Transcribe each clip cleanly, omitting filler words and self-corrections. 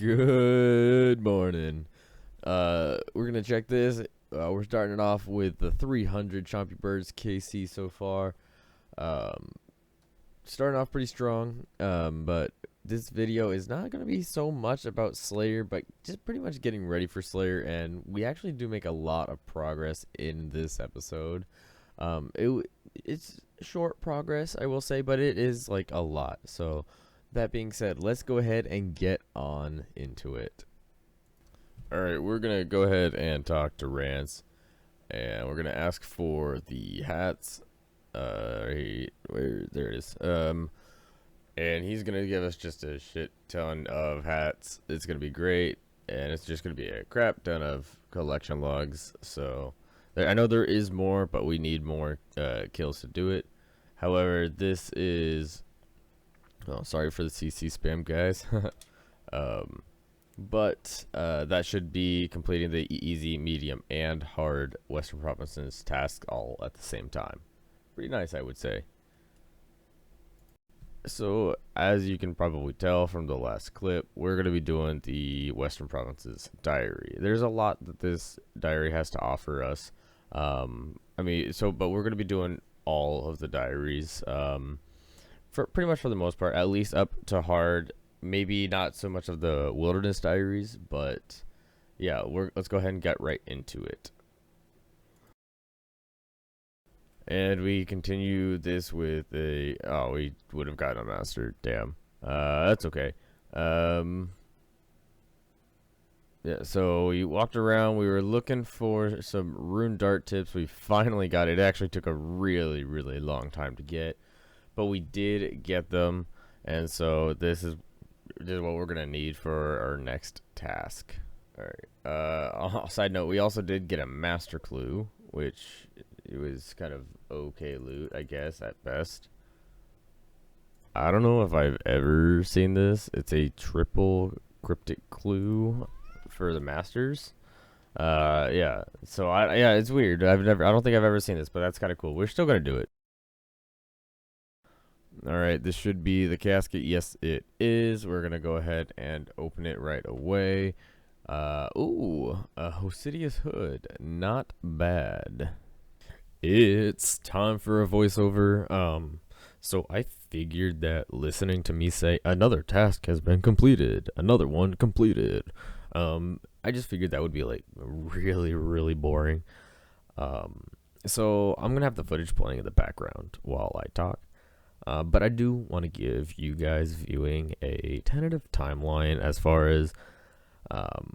Good morning. We're gonna check this. We're starting it off with the 300 Chompy Birds KC so far. Um, Starting off pretty strong. But this video is not gonna be so much about Slayer, but just pretty much getting ready for Slayer. And we actually do make a lot of progress in this episode. It's short progress, I will say, but it is like a lot. So that being said, let's go ahead and get on into it. Alright, we're going to go ahead and talk to Rance. And we're going to ask for the hats. There it is. And he's going to give us just a shit ton of hats. It's going to be great. And it's just going to be a crap ton of collection logs. So I know there is more, but we need more kills to do it. However, this is... Oh, sorry for the CC spam, guys. But that should be completing the easy, medium, and hard Western Provinces task all at the same time. Pretty nice, I would say. So, as you can probably tell from the last clip, we're going to be doing the Western Provinces diary. There's a lot that this diary has to offer us. But we're going to be doing all of the diaries. For pretty much for the most part, at least up to hard. Maybe not so much of the wilderness diaries, but yeah, let's go ahead and get right into it. And we continue this with we would have gotten a master. Damn. That's okay. Yeah, so we walked around. We were looking for some rune dart tips. We finally got it. It actually took a really, really long time to get, but we did get them, and so this is what we're gonna need for our next task. All right. Side note: we also did get a master clue, which it was kind of okay loot, I guess, at best. I don't know if I've ever seen this. It's a triple cryptic clue for the masters. Yeah. So it's weird. I don't think I've ever seen this, but that's kind of cool. We're still gonna do it. Alright, this should be the casket. Yes, it is. We're going to go ahead and open it right away. A Hosidious hood. Not bad. It's time for a voiceover. So I figured that listening to me say, another task has been completed, another one completed. I just figured that would be like really, really boring. So I'm going to have the footage playing in the background while I talk. But I do want to give you guys viewing a tentative timeline as far as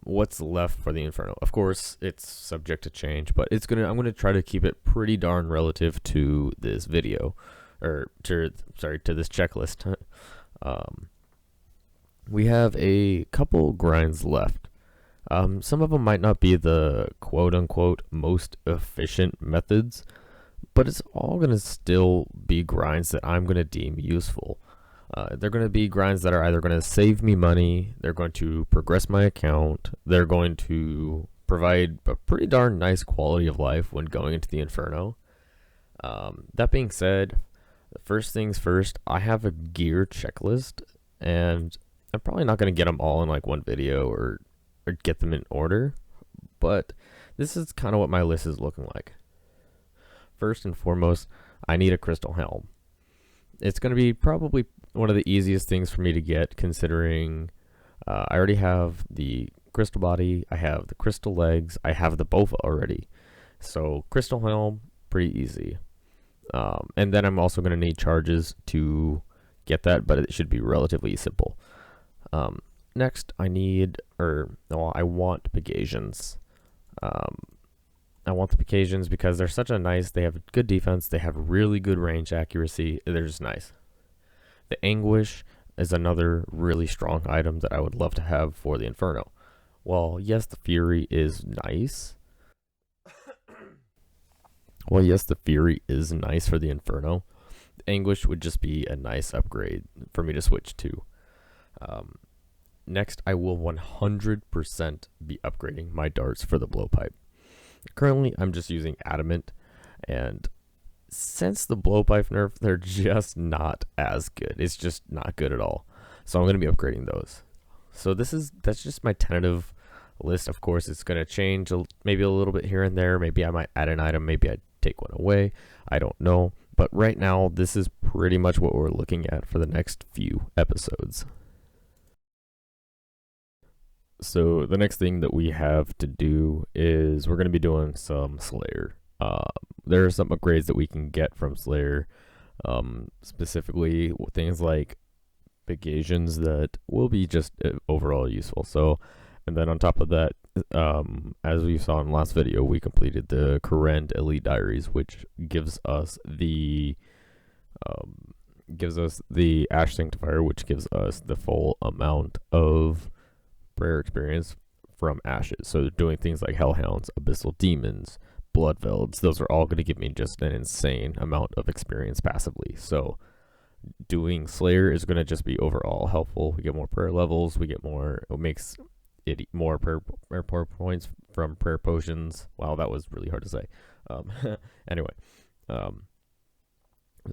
what's left for the Inferno. Of course, it's subject to change, but I'm gonna try to keep it pretty darn relative to this video, or to this checklist. We have a couple grinds left. Some of them might not be the quote-unquote most efficient methods, but it's all going to still be grinds that I'm going to deem useful. They're going to be grinds that are either going to save me money, they're going to progress my account, they're going to provide a pretty darn nice quality of life when going into the Inferno. That being said, first things first, I have a gear checklist, and I'm probably not going to get them all in like one video or get them in order, but this is kind of what my list is looking like. First and foremost, I need a crystal helm. It's going to be probably one of the easiest things for me to get, considering I already have the crystal body, I have the crystal legs, I have the bofa already. So crystal helm, pretty easy. And then I'm also going to need charges to get that, but it should be relatively simple. Next, I want Pegasians. I want the Pegasians because they're such a nice, they have good defense, they have really good range accuracy, they're just nice. The Anguish is another really strong item that I would love to have for the Inferno. Well, yes, the Fury is nice. For the Inferno. The Anguish would just be a nice upgrade for me to switch to. Next, I will 100% be upgrading my darts for the blowpipe. Currently, I'm just using adamant, and since the blowpipe nerf, they're just not as good. It's just not good at all. So I'm going to be upgrading those. So that's just my tentative list. Of course, it's gonna change maybe a little bit here and there. Maybe I might add an item. Maybe I take one away. I don't know. But right now, this is pretty much what we're looking at for the next few episodes. So the next thing that we have to do is we're going to be doing some Slayer. There are some upgrades that we can get from Slayer, specifically things like occasions that will be just overall useful. So, and then on top of that, as we saw in the last video, we completed the Current Elite Diaries, which gives us the Ash Sanctifier, which gives us the full amount of prayer experience from ashes. So doing things like Hellhounds, Abyssal Demons, Blood Velds, those are all going to give me just an insane amount of experience passively. So doing Slayer is going to just be overall helpful. We get more prayer levels. We get more. It makes it more prayer points from prayer potions. Wow, that was really hard to say. Anyway,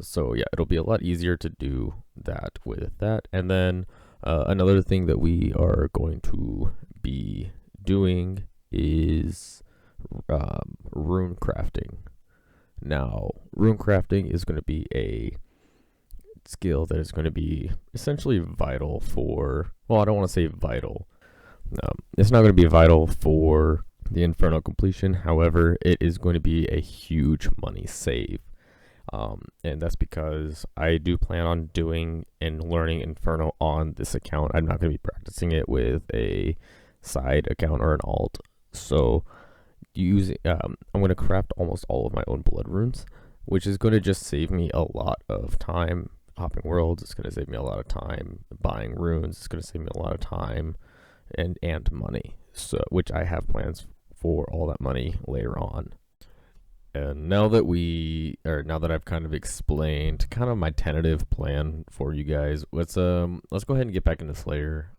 so yeah, it'll be a lot easier to do that with that. And then another thing that we are going to be doing is rune crafting. Now, rune crafting is going to be a skill that is going to be essentially vital for, well, I don't want to say vital. It's not going to be vital for the Inferno completion. However, it is going to be a huge money save. And that's because I do plan on doing and learning Inferno on this account. I'm not going to be practicing it with a side account or an alt. So I'm going to craft almost all of my own blood runes, which is going to just save me a lot of time hopping worlds. It's going to save me a lot of time buying runes. It's going to save me a lot of time and money. So, which I have plans for all that money later on. And now that I've kind of explained kind of my tentative plan for you guys, let's go ahead and get back into Slayer.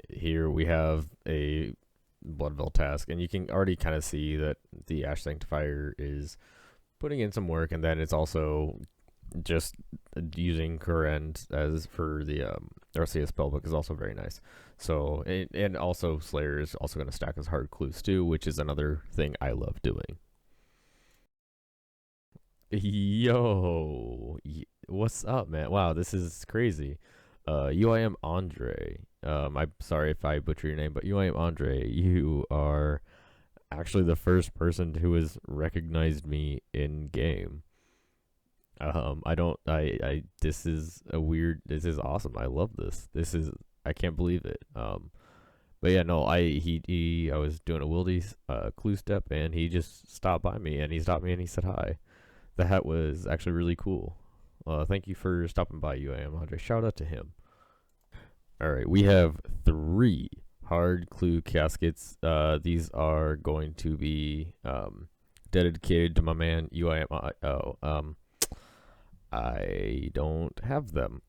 Here we have a Bloodveld task, and you can already kind of see that the Ash Sanctifier is putting in some work, and then it's also just using Current as for the RCS spellbook is also very nice. So, and also Slayer is also going to stack as hard clues too, which is another thing I love doing. Yo, what's up, man? Wow, this is crazy. UIM Andre. I'm sorry if I butcher your name, but UIM Andre, you are actually the first person who has recognized me in game. This is awesome. I love this. I can't believe it. But yeah, no, I was doing a wildy clue step, and he just stopped by me, and he stopped me, and he said hi. That was actually really cool. Thank you for stopping by, UIM Andre. Shout out to him. All right, we have 3 hard clue caskets. These are going to be dedicated to my man UIM. I don't have them.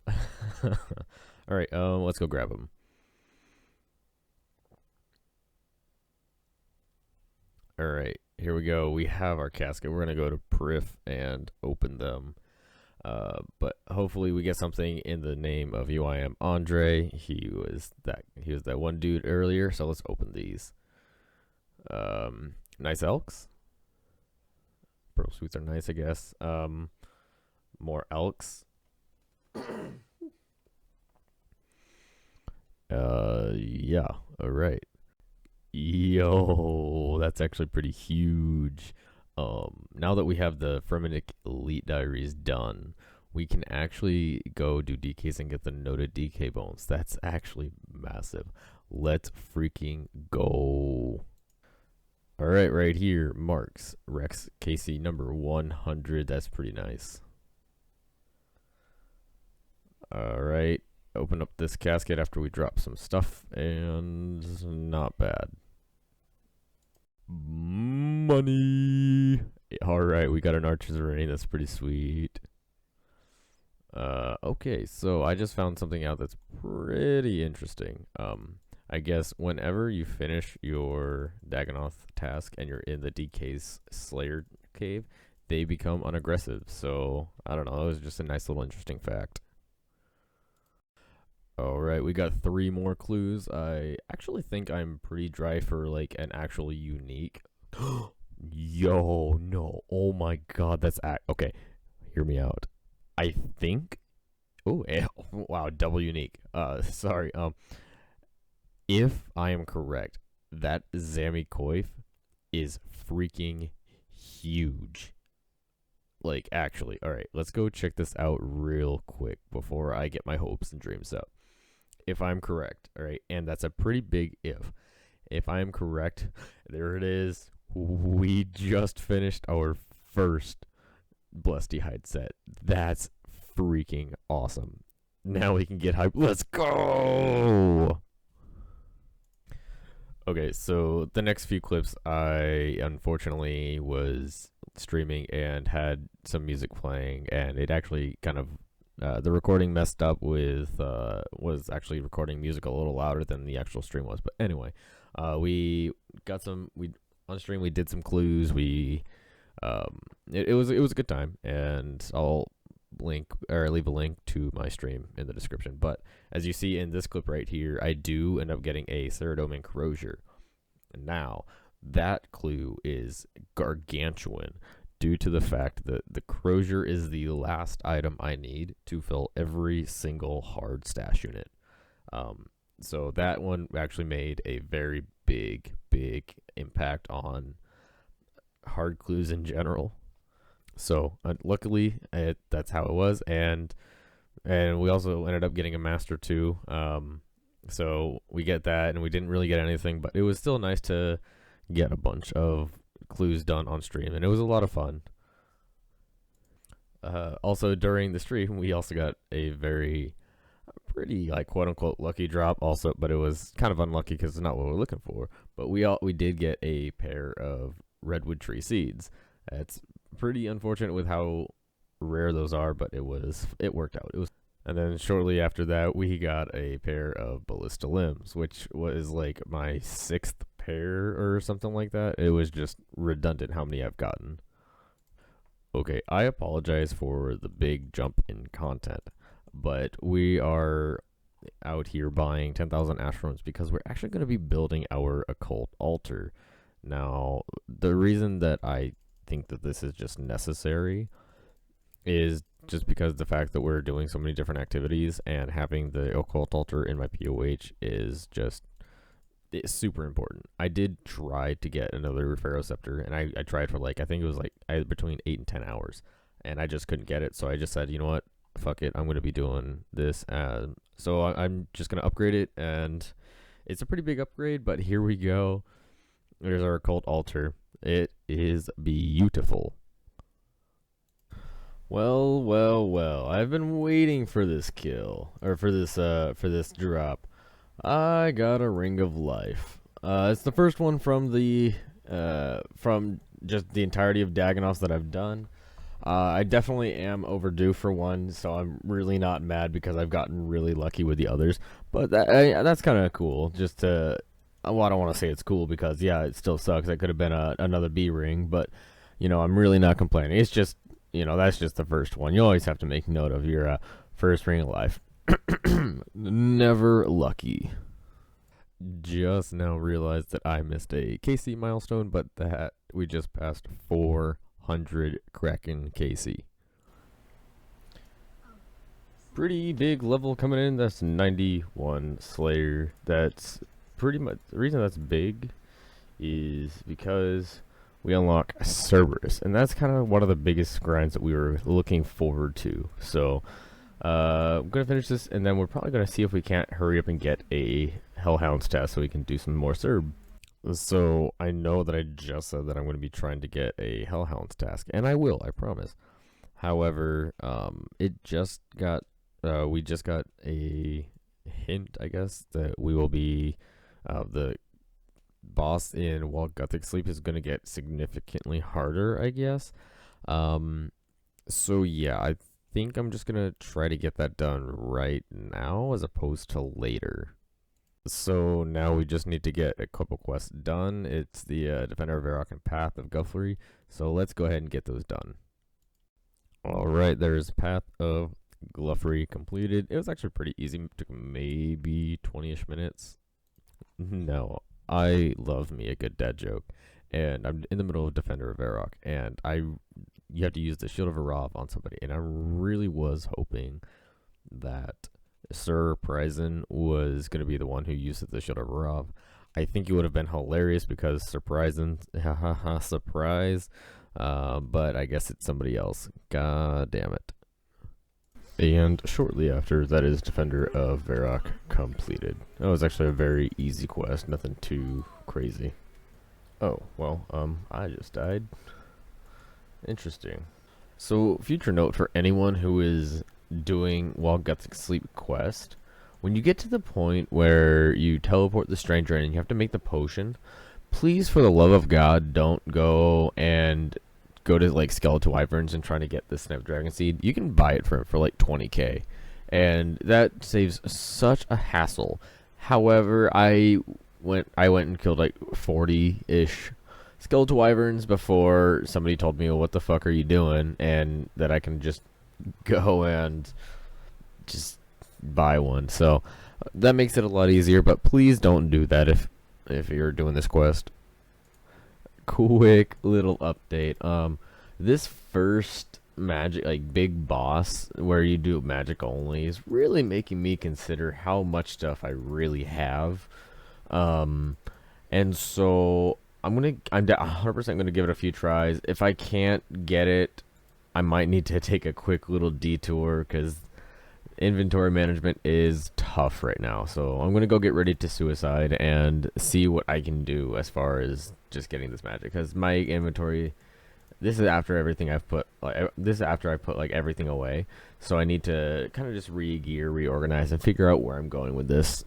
All right, let's go grab them. All right, here we go. We have our casket. We're gonna go to Prif and open them. But hopefully we get something in the name of UIM Andre. He was that one dude earlier. So let's open these. Nice elks. Pearl sweets are nice, I guess. More elks. Yeah. All right. Yo, that's actually pretty huge. Now that we have the Fremennik Elite Diaries done, we can actually go do DKs and get the noted DK bones. That's actually massive. Let's freaking go. All right, right here, Marks Rex KC number 100. That's pretty nice. All right, open up this casket after we drop some stuff, and not bad. Money. All right, we got an Archer's Ring. That's pretty sweet. Okay, so I just found something out that's pretty interesting. I guess whenever you finish your Dagonoth task and you're in the DK's Slayer cave, they become unaggressive. So I don't know. It was just a nice little interesting fact. All right, we got 3 more clues. I actually think I'm pretty dry for like an actually unique. Yo, no. Oh my god, okay. Hear me out. I think. Oh, wow, double unique. Sorry. If I am correct, that Zami Koif is freaking huge. Like, actually, all right, let's go check this out real quick before I get my hopes and dreams up. If I'm correct, all right, and that's a pretty big if. If I am correct, there it is. We just finished our first Blusty Hide set. That's freaking awesome. Now we can get hype. Let's go! Okay, so the next few clips, I unfortunately was streaming and had some music playing, and it actually kind of the recording messed up with was actually recording music a little louder than the actual stream was. But anyway, we got some we on stream. We did some clues. It was a good time, and I'll leave a link to my stream in the description. But as you see in this clip right here, I do end up getting a Ceradomin Crozier. Now, that clue is gargantuan due to the fact that the Crozier is the last item I need to fill every single hard stash unit. So that one actually made a very big impact on hard clues in general. So luckily, that's how it was, and we also ended up getting a master too. So we get that, and we didn't really get anything, but it was still nice to get a bunch of clues done on stream, and it was a lot of fun. Also during the stream, we also got a pretty like quote unquote lucky drop also, but it was kind of unlucky because it's not what we're looking for. But we did get a pair of redwood tree seeds. It's pretty unfortunate with how rare those are, but it worked out. And then shortly after that, we got a pair of ballista limbs, which was like my 6th pair or something like that. It was just redundant how many I've gotten. Okay, I apologize for the big jump in content, but we are out here buying 10,000 ashrooms because we're actually going to be building our occult altar. Now, the reason that I think that this is just necessary is just because the fact that we're doing so many different activities, and having the occult altar in my POH is just it's super important. I did try to get another Ferroceptor, and I tried for like, I think it was like between 8 and 10 hours, and I just couldn't get it. So I just said, you know what, fuck it, I'm going to be doing this. So I'm just going to upgrade it, and it's a pretty big upgrade, but here we go. There's our occult altar. It is beautiful. Well, I've been waiting for this kill, or for this drop. I got a Ring of Life. It's the first one from from just the entirety of Dagonoffs that I've done. I definitely am overdue for one, so I'm really not mad because I've gotten really lucky with the others. But that's kind of cool. Just to, well, I don't want to say it's cool because yeah, it still sucks. That could have been another B ring, but you know, I'm really not complaining. It's just, you know, that's just the first one. You always have to make note of your first Ring of Life. Never lucky. Just now realized that I missed a KC milestone, but that we just passed 400 Kraken KC. Pretty big level coming in. That's 91 Slayer. That's pretty much the reason that's big is because we unlock Cerberus, and that's kind of one of the biggest grinds that we were looking forward to. So I'm gonna finish this, and then we're probably gonna see if we can't hurry up and get a Hellhounds test so we can do some more Cerb. So I know that I just said that I'm going to be trying to get a Hellhounds task, and I will, I promise. However, it just got we just got a hint, I guess, that we will be the boss in while Guthix Sleep is going to get significantly harder, I guess. So yeah, I think I'm just going to try to get that done right now as opposed to later. So now we just need to get a couple quests done. It's the Defender of Varrock and Path of Guthrie. So let's go ahead and get those done. Alright, there's Path of Gluffery completed. It was actually pretty easy. It took maybe 20-ish minutes. No, I love me a good dad joke. And I'm in the middle of Defender of Varrock, and you have to use the Shield of Arav on somebody, and I really was hoping that Sir Pryzen was going to be the one who uses the Shield of Arav. I think it would have been hilarious because Sir Pryzen, haha, surprise. But I guess it's somebody else. God damn it. And shortly after, that is Defender of Varrock completed. That was actually a very easy quest, nothing too crazy. Oh, well, I just died. Interesting. So, future note for anyone who is doing Guthix Sleep quest, when you get to the point where you teleport the stranger in and you have to make the potion, please, for the love of God, don't go to like Skeletal Wyverns and trying to get the Snapdragon Seed. You can buy it for like 20k, and that saves such a hassle. However, I went and killed like 40-ish Skeletal Wyverns before somebody told me, well, what the fuck are you doing? And that I can just go and just buy one. So that makes it a lot easier, but please don't do that if you're doing this quest. Quick little update. This first magic, like big boss where you do magic only, is really making me consider how much stuff I really have. And so I'm 100% gonna give it a few tries. If I can't get it, I might need to take a quick little detour because inventory management is tough right now. So I'm gonna go get ready to suicide and see what I can do as far as just getting this magic, because my inventory, this is after everything I've put, this is after I put like everything away. So I need to kind of just reorganize and figure out where I'm going with this.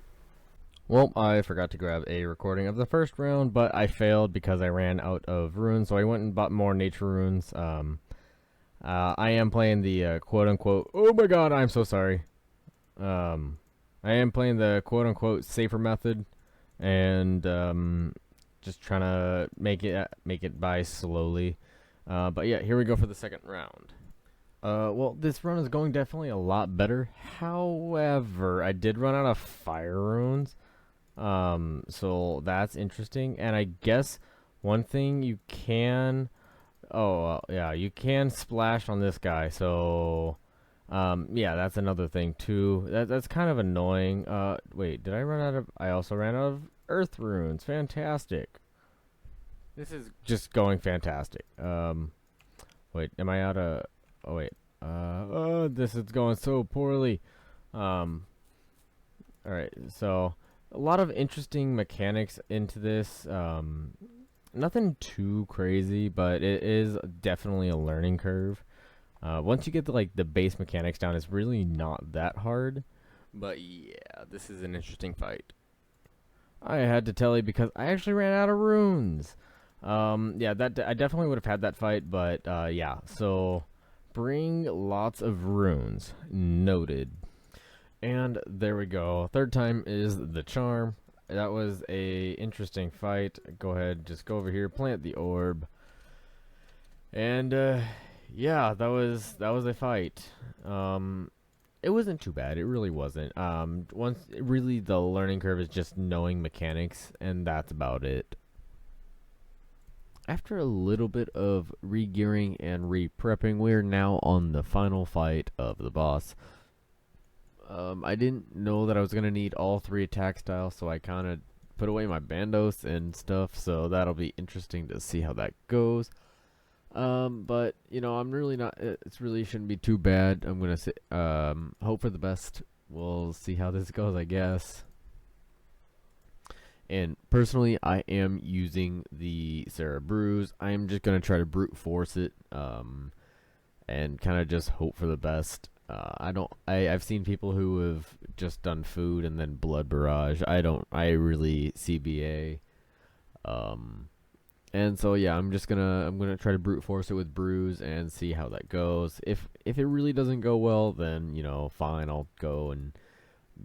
Well, I forgot to grab a recording of the first round, but I failed because I ran out of runes, so I went and bought more nature runes. I am playing the quote-unquote, oh my god, I'm so sorry. I am playing the quote-unquote safer method, and just trying to make it by slowly. But yeah, here we go for the second round. Well, this run is going definitely a lot better. However, I did run out of fire runes. So that's interesting. And I guess one thing you can, yeah, you can splash on this guy. So, yeah, that's another thing too. That's kind of annoying. Wait, did I run out of? I also ran out of earth runes. Fantastic. This is just going fantastic. Wait, am I out of? Oh wait. This is going so poorly. All right, so a lot of interesting mechanics into this. Nothing too crazy, but it is definitely a learning curve. Once you get the base mechanics down, it's really not that hard. But yeah, this is an interesting fight. I had to tell you because I actually ran out of runes. Yeah, I definitely would have had that fight, but yeah. So bring lots of runes. Noted. And there we go. Third time is the charm. That was a interesting fight. Go ahead, just go over here, plant the orb. And yeah, that was a fight. It wasn't too bad. It really wasn't. Really the learning curve is just knowing mechanics, and that's about it. After a little bit of re-gearing and re-prepping, we're now on the final fight of the boss. I didn't know that I was going to need all 3 attack styles, so I kind of put away my bandos and stuff, so that'll be interesting to see how that goes. But, you know, I'm really not, it really shouldn't be too bad. I'm going to say, hope for the best. We'll see how this goes, I guess. And personally, I am using the Sarah Brews. I am just going to try to brute force it, and kind of just hope for the best. I've seen people who have just done food and then blood barrage. I really CBA. And so yeah, I'm gonna try to brute force it with brews and see how that goes. If it really doesn't go well, then, you know, fine, I'll go and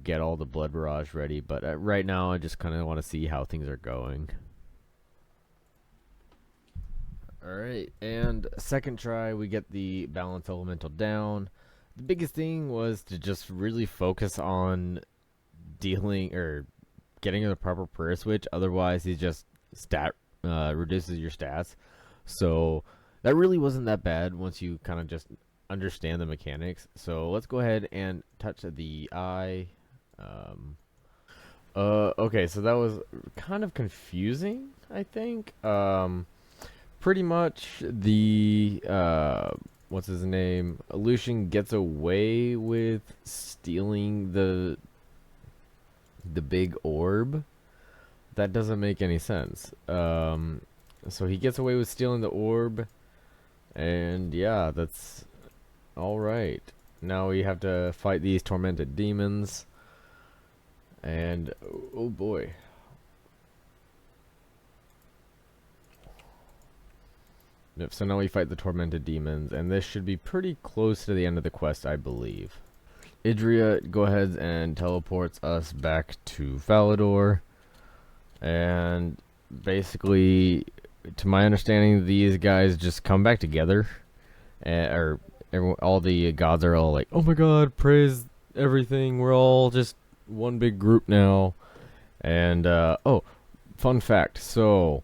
get all the blood barrage ready. But right now, I just kind of want to see how things are going. Alright, and second try, we get the balance elemental down. The biggest thing was to just really focus on dealing or getting the proper prayer switch. Otherwise, he just reduces your stats. So that really wasn't that bad once you kind of just understand the mechanics. So let's go ahead and touch the eye. Okay, so that was kind of confusing, I think. Pretty much the what's his name? Lucian gets away with stealing the big orb. That doesn't make any sense. So he gets away with stealing the orb, and yeah, that's all right. Now we have to fight these tormented demons, and oh boy. Yep, so now we fight the tormented demons, and this should be pretty close to the end of the quest, I believe. Idria go ahead and teleports us back to Falador, and basically, to my understanding, these guys just come back together, all the gods are all like, "Oh my God, praise everything! We're all just one big group now." And oh, fun fact! So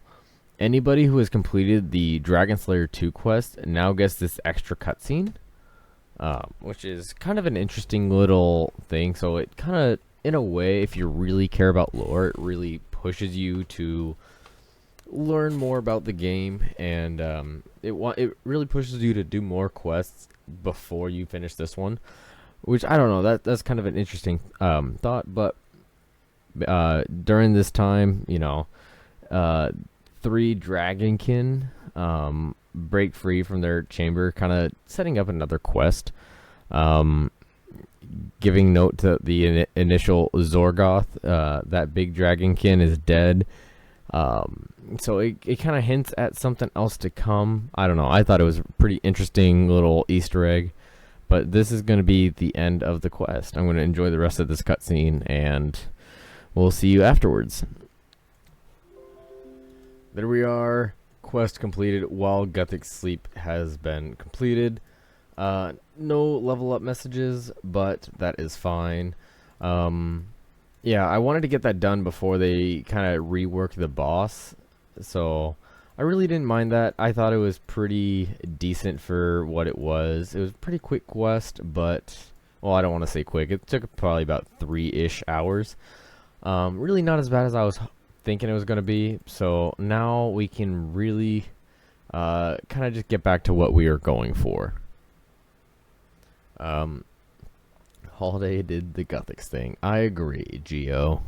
anybody who has completed the Dragon Slayer 2 quest now gets this extra cutscene, which is kind of an interesting little thing. So it kind of, in a way, if you really care about lore, it really pushes you to learn more about the game, and it really pushes you to do more quests before you finish this one, which I don't know, that's kind of an interesting thought. But during this time, you know, 3 dragonkin break free from their chamber, kind of setting up another quest, giving note to the initial Zorgoth. That big dragonkin is dead. So it kind of hints at something else to come. I don't know. I thought it was a pretty interesting little Easter egg. But this is going to be the end of the quest. I'm going to enjoy the rest of this cutscene, and we'll see you afterwards. There we are. Quest completed while Guthix Sleep has been completed. No level up messages, but that is fine. Yeah, I wanted to get that done before they kind of rework the boss, so I really didn't mind that. I thought it was pretty decent for what it was. It was a pretty quick quest, but, well, I don't want to say quick. It took probably about 3-ish hours. Really not as bad as I was thinking it was going to be, so now we can really kind of just get back to what we are going for. Holiday did the Guthix thing. I agree, Geo.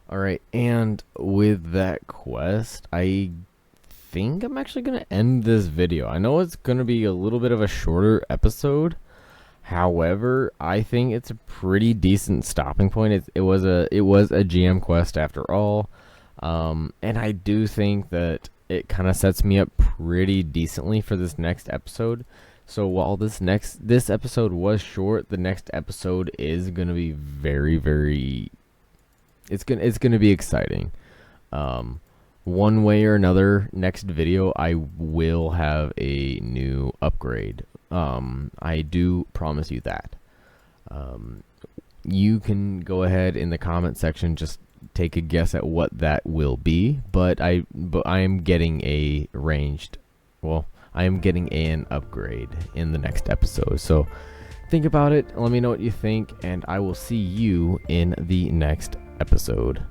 Alright, and with that quest, I think I'm actually going to end this video. I know it's going to be a little bit of a shorter episode. However, I think it's a pretty decent stopping point. It was a GM quest after all. And I do think that it kind of sets me up pretty decently for this next episode. So while this episode was short, the next episode is going to be very it's going to be exciting. One way or another, next video I will have a new upgrade. I do promise you that. You can go ahead in the comment section, just take a guess at what that will be, but I am getting a ranged, well, I am getting an upgrade in the next episode. So think about it, let me know what you think, and I will see you in the next episode.